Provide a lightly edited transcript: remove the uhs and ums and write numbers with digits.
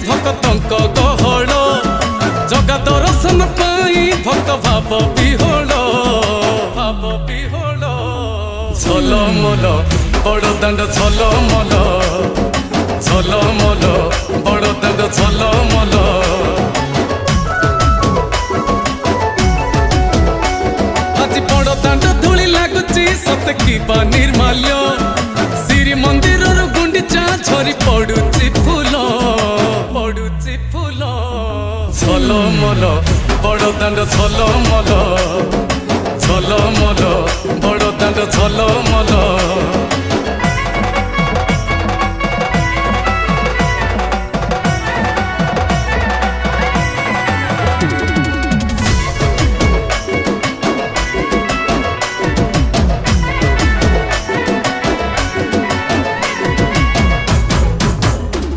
भक्तंक गहळ जगा दर्शन पाई भक्त भाव विहोल झलमल बड़दाण्ड झलमल झलमल बड़दाण्ड झलमल आज बड़दाण्ड धूली लगुची सत कि निर्माल्य श्री मंदिर गुंडीचा झरी पड़ुची फूल झलमल बड़दाण्ड झलमल झलमल बड़दाण्ड झलमल।